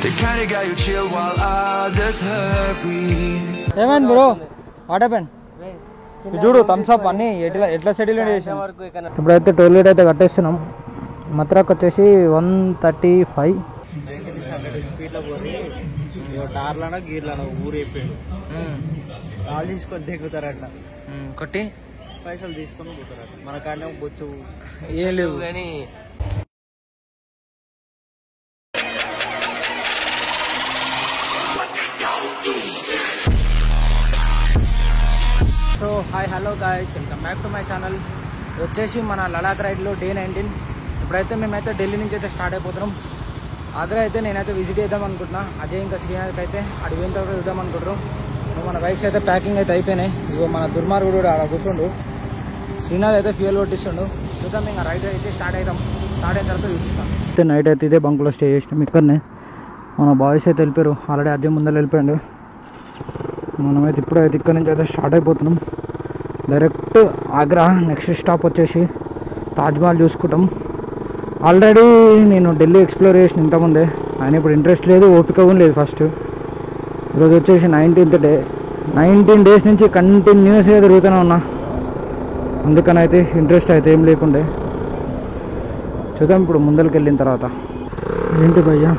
The kind of guy who chill while others hurry. ఏమైంది bro what happen చూడు Thums up అన్ని ఎట్లా settle చేసాం. ఇప్పుడైతే టోల్ గేట్ అయితే కట్టేస్తున్నాం. మత్రాక్ వచ్చేసి 135 స్పీడ్లో పోయి టార్లానా గీర్లానా ఊరు అయిపోయాడు. కాల్ తీసుకొని దిగుతారట కొట్టి పైసలు తీసుకొని పోతారట. మన కాడనే బొచ్చు ఏం లేవు కానీ so hi hello guys, welcome back to my channel. వచ్చేసి మన లడాక్ రైడ్లో డే 19. ఇప్పుడైతే మేమైతే ఢిల్లీ నుంచి అయితే స్టార్ట్ అయిపోతున్నాం. ఆగ్రా అయితే నేనైతే విజిట్ చేద్దాం అనుకుంటున్నా. అజయ్ ఇంకా శ్రీనాథ్కి అయితే అడిగిన తర్వాత చూద్దాం అనుకుంటున్నాం. మన బైక్స్ అయితే ప్యాకింగ్ అయితే అయిపోయినాయి. ఇగో మన దుర్మార్గుడు కూడా అలా కూర్చుండు. శ్రీనాథ్ అయితే ఫ్యూయల్ కొట్టిస్తుండు. చూద్దాం ఇంకా రైడ్ అయితే స్టార్ట్ అయిన తర్వాత చూపిస్తాం. అయితే నైట్ అయితే ఇదే బంక్లో స్టే చేసినాం. ఇక్కడనే మన బాయ్స్ అయితే వెళ్ళిపోయారు. ఆల్రెడీ అజయ్ ముందర వెళ్ళిపోయాడు. మనమైతే ఇప్పుడైతే ఇక్కడ నుంచి అయితే స్టార్ట్ అయిపోతున్నాం. డైరెక్ట్ ఆగ్రా. నెక్స్ట్ స్టాప్ వచ్చేసి తాజ్మహల్ చూసుకుంటాం. ఆల్రెడీ నేను ఢిల్లీ ఎక్స్ప్లోర్ చేసిన ఇంతకుముందే, ఆయన ఇప్పుడు ఇంట్రెస్ట్ లేదు, ఓపిక కూడా లేదు. ఫస్ట్ ఈరోజు వచ్చేసి 19th డే. 19 days నుంచి కంటిన్యూస్గా తిరుగుతూనే ఉన్నా. అందుకని అయితే ఇంట్రెస్ట్ అయితే ఏం లేకుండే. చూద్దాం ఇప్పుడు ముందరికి వెళ్ళిన తర్వాత. ఏంటి భయ్యా,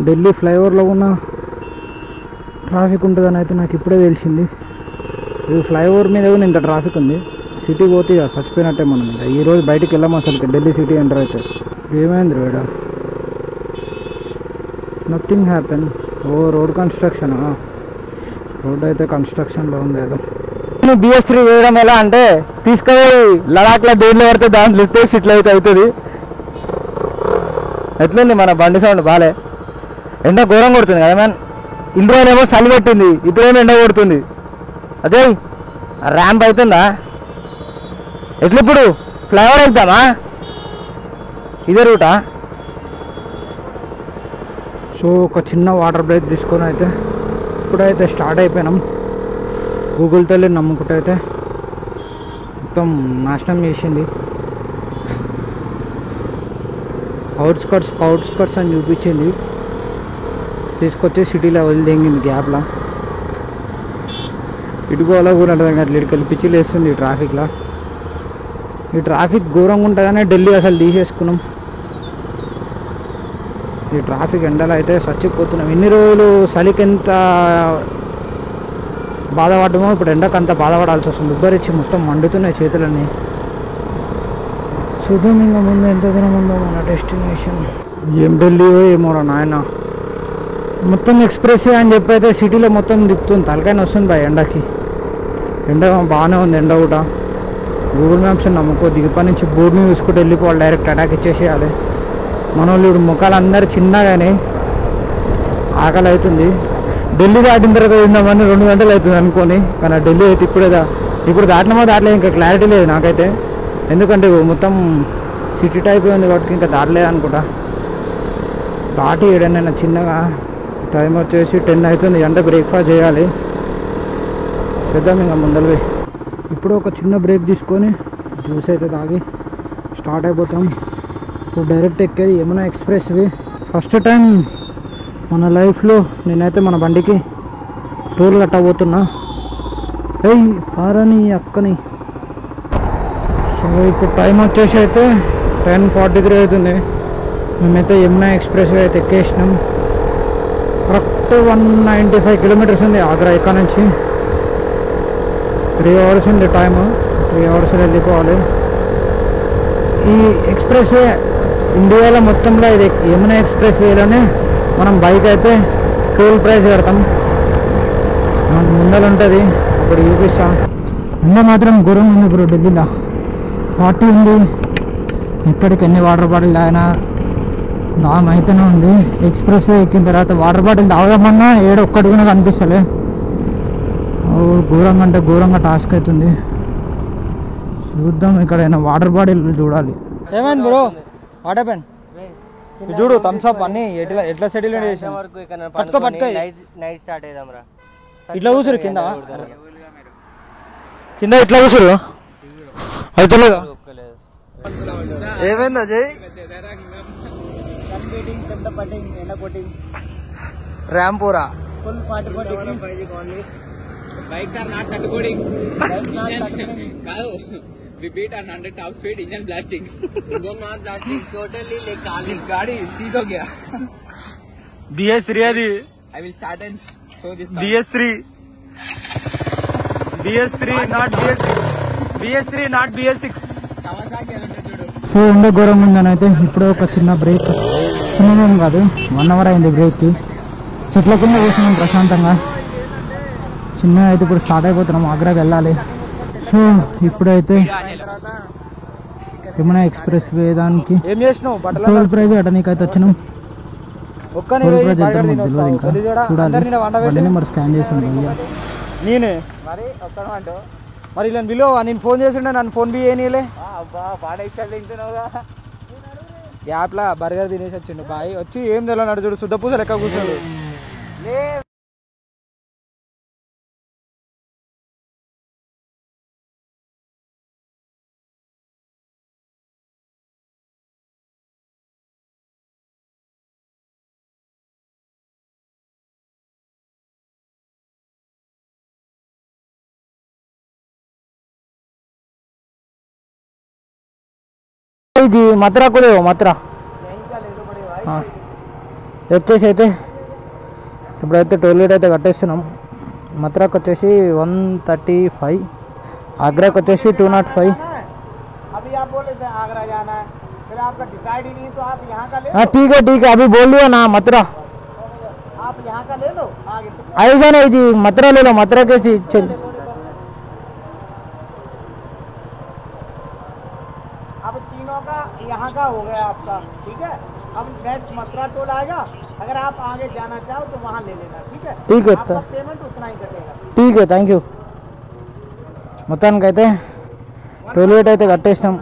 ఢిల్లీ ఫ్లైఓవర్లో ఉన్న ట్రాఫిక్ ఉంటుందని అయితే నాకు ఇప్పుడే తెలిసింది. ఈ ఫ్లైఓవర్ మీద కూడా ఇంత ట్రాఫిక్ ఉంది. సిటీ పోతే ఇక చచ్చిపోయినట్టే మనం. ఇంకా ఈరోజు బయటికి వెళ్ళాము అసలు. ఢిల్లీ సిటీ ఎంటర్ అయితే ఏమైంది వేడ, నథింగ్ హ్యాపెన్. ఓ రోడ్ కన్స్ట్రక్షన్, రోడ్ అయితే కన్స్ట్రక్షన్లో ఉంది ఏదో. BS3 వేయడం ఎలా అంటే, తీసుకుపోయి లడాక్లో దేంట్లో పడితే దాంట్లో లిఫ్ట్ ఇట్లా అయితే అవుతుంది. ఎట్లుంది మన బండి సౌండ్? బాలే. ఎండ ఘోరం కొడుతుంది కదా మ్యాన్. ఇన్ని రోజులేమో చలి పెట్టింది, ఇప్పుడేమో ఎండ కొడుతుంది. అదే ర్యాంప్ అవుతుందా? ఎట్లా ఇప్పుడు ఫ్లైఓవర్ వెళ్తామా? ఇదే రూటా? సో ఒక చిన్న వాటర్ బ్రేక్ తీసుకొని అయితే ఇప్పుడైతే స్టార్ట్ అయిపోయినాం. గూగుల్ తల్లి నమ్ముకుంటే అయితే మొత్తం నాశనం చేసింది. అవుట్స్కర్ట్స్ అని చూపించింది. తీసుకొచ్చి సిటీలో వదిలింగింది గ్యాప్లా. ఇటుకోవాలా కూడా అర్థం అట్లా ఇటు కల్పించి లేస్తుంది ఈ ట్రాఫిక్లో. ఈ ట్రాఫిక్ ఘోరంగా ఉంటుందనే ఢిల్లీ అసలు తీసేసుకున్నాం. ఈ ట్రాఫిక్ ఎండలో అయితే చచ్చిపోతున్నాం. ఎన్ని రోజులు చలికి ఎంత బాధపడ్డామో ఇప్పుడు ఎండకు అంత బాధపడాల్సి వస్తుంది. ఉబ్బరిచ్చి మొత్తం మండుతున్నాయి చేతులన్నీ. చూద్దాం ఇంకా ముందు ఎంత దూరం ఉందో మన డెస్టినేషన్. ఏం ఢిల్లీయో ఏమోరా నాయన. మొత్తం ఎక్స్ప్రెస్ అని చెప్పి అయితే సిటీలో మొత్తం తిప్పుతుంది. తలకాయన వస్తుంది బాయ్ ఎండకి. ఎండ బాగానే ఉంది ఎండ కూడా. గూగుల్ మ్యాప్స్ నమ్ముకో. దిగిపడి నుంచి బోర్డుని చూసుకుంటూ వెళ్ళిపోవాలి. డైరెక్ట్ అటాక్ ఇచ్చేసేయాలి. మన వాళ్ళు ఇప్పుడు ముఖాలు అందరు చిన్నగానే ఆకలి అవుతుంది. ఢిల్లీ దాటిన తర్వాత తిందామని 2 గంటలు అవుతుంది అనుకోని. కానీ ఢిల్లీ అయితే ఇప్పుడు దాటినమో దాటలేదు ఇంకా క్లారిటీ లేదు నాకైతే. ఎందుకంటే మొత్తం సిటీ టైప్ ఉంది కాబట్టి ఇంకా దాటలేదు అనుకుంటా. దాటి ఏడైనా చిన్నగా. టైం వచ్చేసి 10 అవుతుంది. అంటే బ్రేక్ఫాస్ట్ చేయాలి. చేద్దాం ఇంకా ముందరవి. ఇప్పుడు ఒక చిన్న బ్రేక్ తీసుకొని జ్యూస్ అయితే తాగి స్టార్ట్ అయిపోతాం. ఇప్పుడు డైరెక్ట్ ఎక్కేది Yamuna expressway. First time మన లైఫ్లో నేనైతే మన బండికి టోల్ కట్టబోతున్నా. ఏయ్ పారని అక్కని. సో ఇప్పుడు టైం వచ్చేసి అయితే 10:43 అవుతుంది. మేమైతే యమునా ఎక్స్ప్రెస్ వే అయితే ఎక్కేసినాం. కరెక్ట్ 195 kilometers ఉంది ఆగ్రా ఇక్కడ నుంచి. 3 hours ఉంది టైము. 3 hours వెళ్ళిపోవాలి. ఈ ఎక్స్ప్రెస్ వే ఇండియాలో మొత్తంలో ఇది యమునా ఎక్స్ప్రెస్ వేలోనే మనం బైక్ అయితే టోల్ ప్రైస్ కడతాం. మనకు ముందర ఉంటుంది, అప్పుడు చూపిస్తాం. ఎండ మాత్రం ఘోరంగా ఉంది ఇప్పుడు ఢిల్లీలో. 40 ఉంది. ఎక్కడికి ఎన్ని వాటర్ బాటిల్ తాగినా దాని అయితేనే ఉంది. ఎక్స్ప్రెస్ వే ఎక్కిన తర్వాత వాటర్ బాటిల్ తాగమన్నా ఒక్కటి కూడా కనిపిస్తలే. ఘోరంగా అంటే ఘోరంగా టాస్క్ అవుతుంది. చూద్దాం ఇక్కడ వాటర్ బాటిల్ చూడాలి. ఏమైంది బ్రో వాట్ హ్యాపెన్? చూడు థమ్స్ అప్ అన్ని ఎట్లా సెటిల్ చేసాం. నైట్ స్టార్ట్ అయ్యాం రా. ఇట్లా కూసురు కింద ఇట్లా కూసురు అయితే లేదా? ఏమైంది Ajay? Rampura full 44 degrees only. Bikes are not cutting. కాదు we beat on 100 top speed engine blasting. Engine not blasting, totally like calling. This गाड़ी सीख हो गया. BS3 అది I will start and show this. BS3 not BS6. Kawasaki అంటే చూడు. So ఎండ ఘోరం ఉందని అయితే ఇప్పుడు ఒక చిన్న బ్రేక్, చిన్నదేం కాదు 1 hour అయింది బ్రేక్కి. చెట్ల కింద కూర్చున్నాం ప్రశాంతంగా. చిన్నగా అయితే ఇప్పుడు స్టార్ట్ అయిపోతున్నాం, ఆగ్రాకి వెళ్ళాలి. సో ఇప్పుడైతే యమునా ఎక్స్ప్రెస్ వే దానికి ఏం చేసినావు బట్టలు టోల్ ప్రైజ్ అటనీకైతే వచ్చినాం. టోల్ ప్రైజ్ ఎంత మాకు తెలియదు ఇంకా, చూడాలి. బండి నెంబర్ స్కాన్ చేసి ఉంటుంది. నేనే మరి ఒక్కడు అంటూ మరి ఇలా విలువ నేను ఫోన్ చేసిండే, నన్ను ఫోన్ బి ఏనీలే. బాగా ఎక్స్ట్రా తింటున్నావుగా. యాప్లా బర్గర్ తినేసి వచ్చిండు బాయ్. వచ్చి ఏం తెలియదు చూడు, శుద్ధ పూస లెక్క కూర్చోడు. जी मथुरा को देव मथुरा వచ్చేసి అయితే ఇప్పుడైతే టోల్గేట్ అయితే కట్టేస్తున్నాం. మథురాకి వచ్చేసి 135, ఆగ్రాకి వచ్చేసి 205. ठीक है अभी बोल दिया ना मथुरा. ऐसा नहीं जी, मथुरा ले लो, मथुरा के चल. अब तीनों का यहाँ का हो गया आपका, ठीक है. अब नेक्स्ट मथुरा टोल आएगा, अगर आप आगे जाना चाहो तो वहाँ ले लेना, ठीक है. ठीक है, आपका पेमेंट उतना ही कटेगा. ठीक है, థ్యాంక్ యూ. మొత్తానికి అయితే టోల్గేట్ అయితే కట్టేసినాం.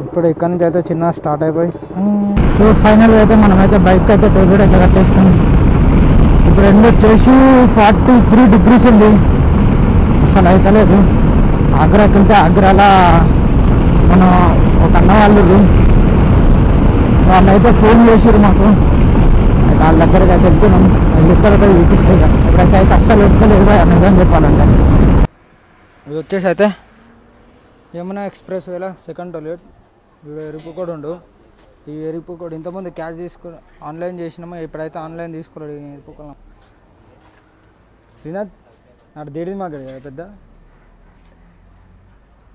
ఇప్పుడు ఇక్కడ నుంచి అయితే చిన్న స్టార్ట్ అయిపోయి, సో ఫైనల్గా అయితే మనమైతే బైక్ అయితే టోల్గేట్ అయితే కట్టేసినాం. ఇప్పుడు ఎండ వచ్చేసి 43 degrees ఉంది, అసలు అయితే లేదు. ఆగ్రాకి వెళ్తే ఆగ్రాలో మన ఒక అన్న వాళ్ళైతే ఫోన్ చేసారు మాకు, వాళ్ళ దగ్గరికి అయితే వెళ్తున్నాం. వెళ్ళిపోతే చూపిస్తాయి కదా, ఇక్కడికైతే అస్సలు వెళ్తలేదు నిజం చెప్పాలంటే. ఇది వచ్చేసి అయితే యమునా ఎక్స్ప్రెస్ వేలా సెకండ్ టోల్గేట్. ఎరుపు కూడా ఉండు, ఈ ఎరుపు కూడా ఇంతకుముందు క్యాష్ తీసుకుని ఆన్లైన్ చేసినామో, ఇప్పుడైతే ఆన్లైన్ తీసుకోలేదు. ఎరుపు కూడా శ్రీనాథ్ నాడు దేడిది మాకు పెద్ద,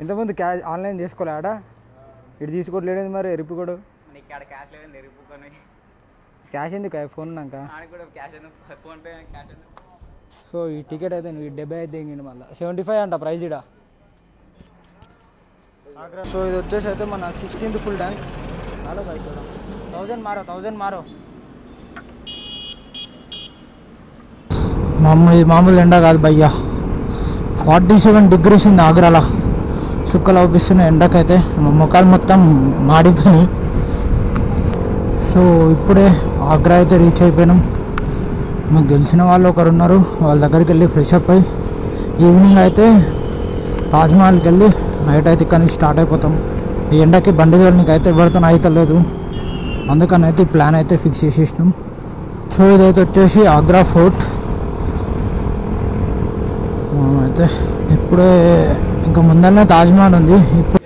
ఇంతకుముందు క్యాష్ ఆన్లైన్ చేసుకోలే ఆడ, ఇటు తీసుకోవట్లేదు మరి ఎరుపు కూడా. క్యాష్ ఎందుకు ఫోన్ ఉన్నాక. సో ఈ టికెట్ అయితే నువ్వు 70 అయితే ఇంక మళ్ళీ 75 అంట ప్రైజ్ ఇడ. సో ఇది వచ్చేసి అయితే మన 16th full tank. Hello bike 1000 మారో మామూలు ఎండ కాదు భయ్యా. 47 degrees ఉంది ఆగ్రాలో. సుక్కలు అవుపిస్తున్నాయి ఎండకైతే, ముఖాలు మొత్తం మాడిపోయినాయి. సో ఇప్పుడే ఆగ్రా అయితే రీచ్ అయిపోయినాం. మాకు తెలిసిన వాళ్ళు ఒకరు ఉన్నారు, వాళ్ళ దగ్గరికి వెళ్ళి ఫ్రెష్ అప్ అయ్యి ఈవినింగ్ అయితే తాజ్మహల్కి వెళ్ళి నైట్ అయితే ఇక్కడ నుంచి స్టార్ట్ అయిపోతాం. ఈ ఎండకి బండి తోలనికి అయితే ఎవరితో అయితే లేదు, అందుకని అయితే ఈ ప్లాన్ అయితే ఫిక్స్ చేసేసినాం. సో ఇదైతే వచ్చేసి ఆగ్రా ఫోర్ట్. అయితే ఇప్పుడే ఇంకా ముందరనే తాజ్మహల్ ఉంది. ఇప్పుడు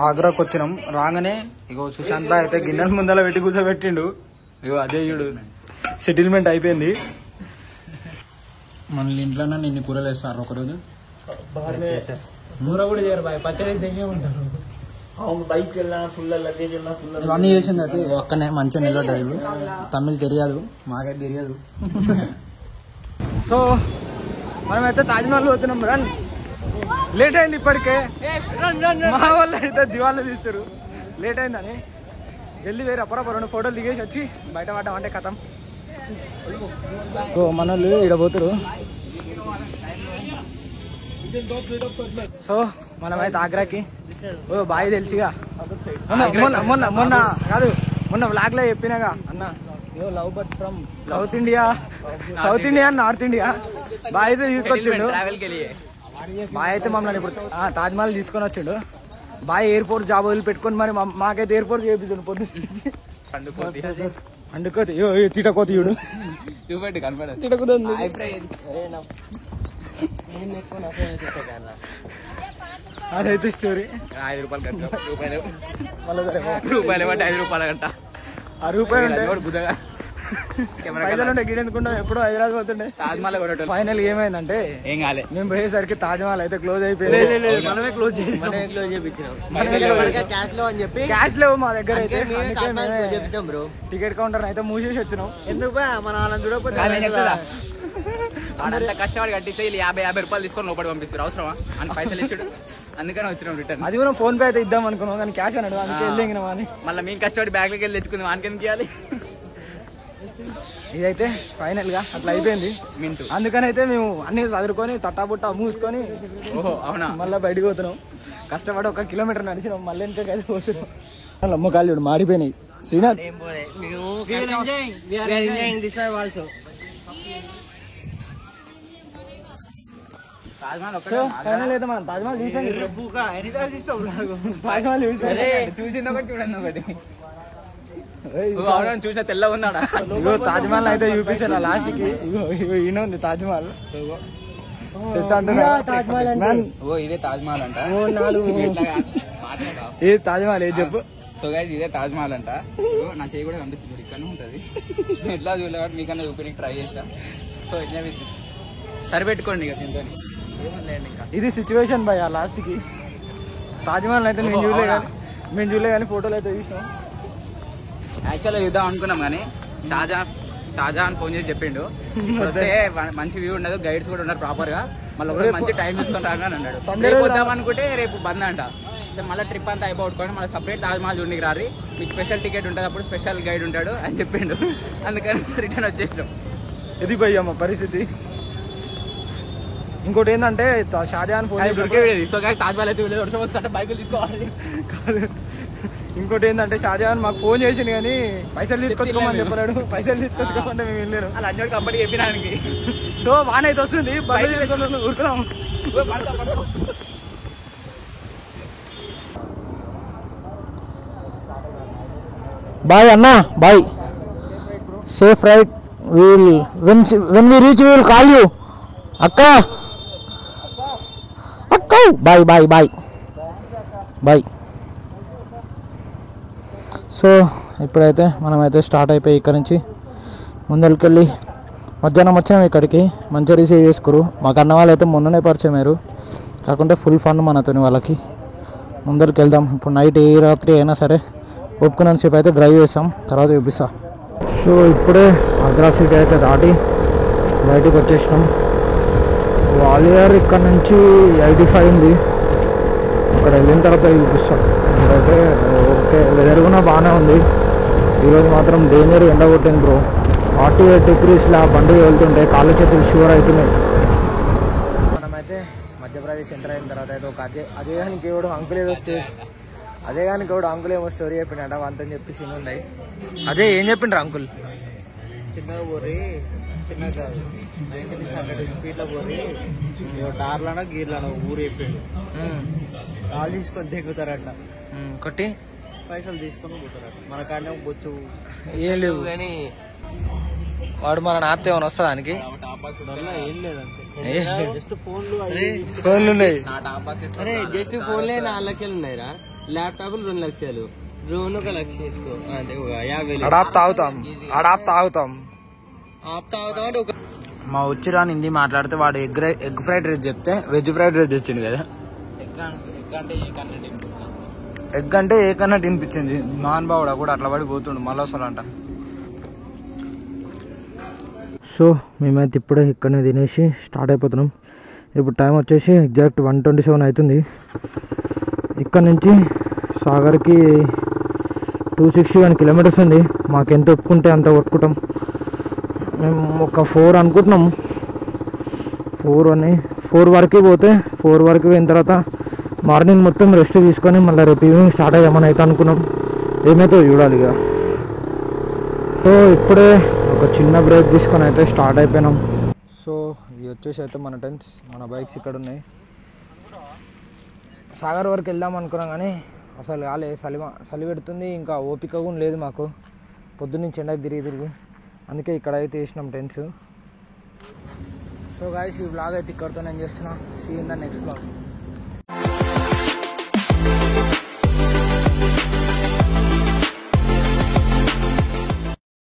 ఆగ్రాకి వచ్చినాం. రాగానే ఇగో సుశాంత్ బాయ్ అయితే గిన్నెల ముందర పెట్టి కూర్చోబెట్టిండు. ఇగో అదే చూడు సెటిల్మెంట్ అయిపోయింది. మన ఇంట్లోనే నిన్ను కూరలు వేస్తారు ఒకరోజు. కూర కూడా చేయరు బాయ్, పచ్చడి తెగే ఉంటారు. బైక్ వెళ్ళినా ఫుల్ లగేజ్ వెళ్ళినా ఫుల్ ఇవన్నీ చేసింది అయితే ఒక్కనే మంచిగా నిలబడ్డాడు. తమిళ్ తెలియదు, మాకైతే తెలియదు. సో మనమైతే తాజ్మహల్ పోతున్నాం. రన్ లేట్ అయింది ఇప్పటికే, మా వాళ్ళు అయితే దివాళ్ళు తీస్తారు. లేట్ అయిందని జల్దీ వేరే అప్పుడప్పుడు 2 ఫోటోలు దిగేసి వచ్చి బయట పడ్డాం అంటే కథం. సో మన వాళ్ళు ఇక్కడ పోతారు. సో మనమైతే ఆగ్రాకి బాయ్ తెలిసిగా మొన్న కాదు మొన్న వ్లాగ్ లో చెప్పినాగా అన్న, love birds from south India north India. Boy అయితే తీసుకొచ్చిండు. బాయ్ అయితే మమ్మల్ని ఇప్పుడు తాజ్మహల్ తీసుకొని వచ్చిండు. బాయ్ ఎయిర్పోర్ట్ జాబ్ వదిలిపెట్టుకొని మరి మాకైతే ఎయిర్పోర్ట్ చేయించాను పొద్దు అండుకోతి చిటకోతి చూడు చూపెట్టు కనపడదు చిటకుతుంది అదైతే స్టోరీ 5 రూపాయలు గంట రూపాయలు బట్టి 5 రూపాయల గంట ఆ రూపాయలు బుద్ధగా పైసలు ఉంటే గిడెందుకుండా ఎప్పుడో హైదరాబాద్ పోతుండే తాజ్మహల్ కొట్టడం ఫైనల్ ఏమైందంటే ఏం కాలే మేము పోయేసరికి తాజ్మహల్ అయితే క్లోజ్ అయిపోయింది మనమే క్లోజ్ చేసినాం క్యాష్ లేవు మా దగ్గర అయితే టికెట్ కౌంటర్ అయితే మూసేసి వచ్చినాం ఎందుకు మన వాళ్ళని చూడకపోతే ఆడంతా కష్టపడి కట్టిస్తే 50 రూపాయలు తీసుకొని లోపల పంపిస్తారు అవసరమా అని పైసలు ఇచ్చాడు అందుకని వచ్చినాం రిటర్న్ అది కూడా ఫోన్ పే అయితే ఇద్దాం అనుకున్నాం కానీ క్యాష్ అన్నాడు అందుకే వెళ్ళినాం అని మళ్ళీ మేము కష్టపడి బ్యాగ్లోకి వెళ్ళి తెచ్చుకుందాం వానికి ఇవ్వాలి ఇదైతే ఫైనల్ గా అట్లా అయిపోయింది మింటూ అందుకని అయితే మేము అన్ని చదువుకొని తట్టాబుట్ట మూసుకొని ఓహో అవునా మళ్ళీ బయటకు పోతున్నాం కష్టపడి 1 కిలోమీటర్ నడిచినాం మళ్ళీ ఇంకా కలిసి పోతున్నాం అమ్మకాలు చూడు మాడిపోయినాయి శ్రీనాథ్ ఫైనల్ అయితే మనం తాజ్మహల్ చూసాం చూసింది ఒకటి చూడండి ఒకటి చూసా తెల్ల ఉన్నాడా తాజ్మహల్ అయితే చూపిస్తాను లాస్ట్ కి ఈయన ఉంది తాజ్మహల్ సెట్ అంటున్నా ఇదే తాజ్మహల్ అంట ఏ తాజ్మహల్ ఏది చెప్పు సో గైస్ ఇదే తాజ్మహల్ అంట నా చేయి కూడా కనిపిస్తుంది ఇక్కడ ఉంటది ఎట్లా చూడలే కాబట్టి మీకన్నా చూపించడానికి ట్రై చేస్తా సో ఎంజాయ్ విత్ సరిపెట్టుకోండి ఇక దీంతో ఇది సిచ్యువేషన్ భయ లాస్ట్ కి తాజ్మహల్ అయితే మేము చూడలే కానీ ఫోటోలు అయితే తీసాం యాక్చువల్గా చూద్దాం అనుకున్నాం కానీ షాజహాన్ ఫోన్ చేసి చెప్పిండు వస్తే మంచి వ్యూ ఉండదు గైడ్స్ కూడా ఉన్నారు ప్రాపర్ గా మళ్ళీ ఒకరోజు మంచి టైం తీసుకొని రాను అని అన్నాడు రేపు వద్దాం అనుకుంటే రేపు బంద్ అంట సో మళ్ళీ ట్రిప్ అంతా అయిపోగొట్టుకొని మళ్ళీ సపరేట్ తాజ్మహల్ చూడడానికి రారి మీకు స్పెషల్ టికెట్ ఉంటుంది అప్పుడు స్పెషల్ గైడ్ ఉంటాడు అని చెప్పిండు అందుకని రిటర్న్ వచ్చేసాం ఇది భయ్యమ్మ పరిస్థితి ఇంకోటి ఏంటంటే Shahjahan phone so guys Taj Mahal అయితే వెళ్ళేది వర్షం వస్తుంటే బైకులు తీసుకోవాలి కాదు ఇంకోటి ఏంటంటే షాజహాన్ మాకు ఫోన్ చేసిండు కానీ పైసలు తీసుకొచ్చుకోమని చెప్పాడు పైసలు తీసుకొచ్చుకోమంటే మేము వెళ్ళాను అలా అన్నోడు కంపెనీ చెప్పినానికి సో వాన అయితే వస్తుంది ఊరుకున్నాం బాయ్ అన్నా bye safe right when we reach will call you అక్క bye bye bye bye so ఇప్పుడైతే మనమైతే స్టార్ట్ అయిపోయి ఇక్కడ నుంచి ముందరికెళ్ళి మధ్యాహ్నం వచ్చినాం ఇక్కడికి మంచిగా రిసీవ్ చేసుకోరు మాకు అన్న వాళ్ళు అయితే మొన్ననే పరిచయం అయ్యారు కాకుంటే ఫుల్ ఫన్ మనతోని వాళ్ళకి ముందరికి వెళ్దాం ఇప్పుడు నైట్ ఏ రాత్రి అయినా సరే ఒప్పుకున్నంతసేపు అయితే డ్రైవ్ చేస్తాం తర్వాత చూపిస్తా సో ఇప్పుడే ఆగ్రా సిటీ అయితే దాటి బయటకు వచ్చేసినాం వాలియర్ ఇక్కడ నుంచి 85 ఉంది అక్కడ వెళ్ళిన తర్వాత చూపిస్తాం ఇక్కడైతే ఓకే వెదర్ కూడా బాగానే ఉంది ఈరోజు మాత్రం డేంజర్ ఎండ కొట్టింది బ్రో 48 degreesలా బండి వెళ్తుంటే కాళ్ళు చేతులు షూర్ అవుతున్నాయి మనమైతే మధ్యప్రదేశ్ ఎంటర్ అయిన తర్వాత అయితే ఒక అదే కానీ కేవడం అంకుల్ ఏదో అంకుల్ ఏమో స్టోరీ చెప్పిండ అంతని చెప్పి సీన్ ఉన్నాయి అజయ్ ఏం చెప్పిండ్రు అంకుల్ చిన్నగా పోరి చిన్నగా 100 స్పీడ్లో పోరి టార్లనో గీర్లనో ఊరు చెప్పిండు కాలు తీసుకొని దిగుతారట కొట్టి పైసలు తీసుకొని పోతారట మన కాడనే బొచ్చు ఏం లేవు కానీ వాడు మన నాప్తే ఏమైనా వస్తా దానికి ఏం లేదంటే జస్ట్ ఫోన్లు ఉన్నాయి అరే జస్ట్ ఫోన్లే 4 లక్షలు ఉన్నాయిరా ల్యాప్టాప్లు 2 లక్షలు డ్రోన్ 1 లక్ష తీసుకో అంటే 50,000 తాగుతాం మా వచ్చిరాని హిందీ మాట్లాడితే వాడు ఎగ్ ఫ్రైడ్ రైస్ చెప్తే వెజ్ ఫ్రైడ్ రైస్ తెచ్చిండు కదా ఎగ్ అంటే ఏ కన్నా తినిపించింది నాన్ బావుడా కూడా అట్లా పడిపోతుండు మళ్ళీ వస్తాడంట సో మేమైతే ఇప్పుడే ఇక్కడనే తినేసి స్టార్ట్ అయిపోతున్నాం ఇప్పుడు టైం వచ్చేసి ఎగ్జాక్ట్ 1:27 అవుతుంది ఇక్కడ నుంచి సాగర్కి 261 kilometers ఉంది మాకెంత ఒప్పుకుంటే అంత కొట్టుకుంటాం మేము ఒక 4 అనుకుంటున్నాం 4 వరకు పోతే 4 వరకు పోయిన తర్వాత మార్నింగ్ మొత్తం రెస్ట్ తీసుకొని మళ్ళీ రేపు ఈవినింగ్ స్టార్ట్ అయ్యామని అయితే అనుకున్నాం ఏమైతే చూడాలి ఇక సో ఇప్పుడే ఒక చిన్న బ్రేక్ తీసుకొని అయితే స్టార్ట్ అయిపోయినాం సో ఇవి వచ్చేసి అయితే మన టెంట్స్ మన బైక్స్ ఇక్కడ ఉన్నాయి సాగర్ వరకు వెళ్దాం అనుకున్నాం కానీ అసలు కాలే, చలి పెడుతుంది, ఇంకా ఓపిక కూడా లేదు మాకు పొద్దున్నుంచి ఎండకు తిరిగి. అందుకే ఇక్కడ అయితే వేసినాం టెంట్స్. సో గాయ్స్ ఈ వ్లాగ్ అయితే ఇక్కడితో నేను చేస్తున్నా. See in the next vlog.